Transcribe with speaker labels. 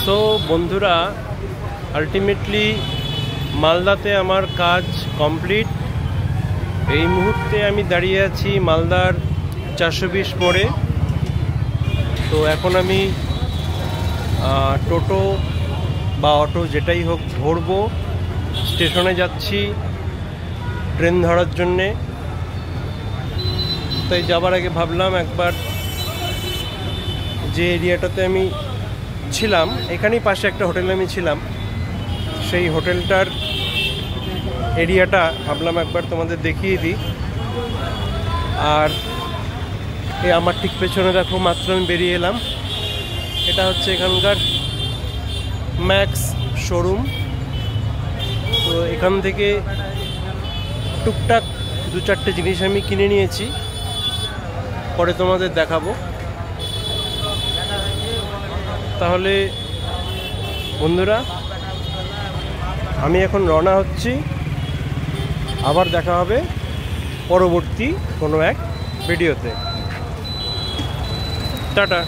Speaker 1: So বন্ধুরা, ultimately মালদাতে আমার কাজ কমপ্লিট। এই মুহূর্তে আমি দাঁড়িয়ে আছি মালদার 420 মোড়ে। তো এখন আমি টোটো বা অটো যেটাই হোক ধরবো, স্টেশনে যাচ্ছি ট্রেন ধরার জন্যে। তাই যাবার আগে ভাবলাম একবার যে এরিয়াটাতে আমি ছিলাম, এখানেই পাশে একটা হোটেলে আমি ছিলাম, সেই হোটেলটার এরিয়াটা ভাবলাম একবার তোমাদের দেখিয়ে দিই। আর এই আমার ঠিক পেছনে দেখো, মাত্র আমি বেরিয়ে এলাম, এটা হচ্ছে এখানকার ম্যাক্স শোরুম। তো এখান থেকে টুকটাক 2-4টে জিনিস আমি কিনে নিয়েছি, পরে তোমাদের দেখাবো। তাহলে বন্ধুরা, আমি এখন রওনা হচ্ছি। আবার দেখা হবে পরবর্তী কোনো এক ভিডিওতে। টাটা।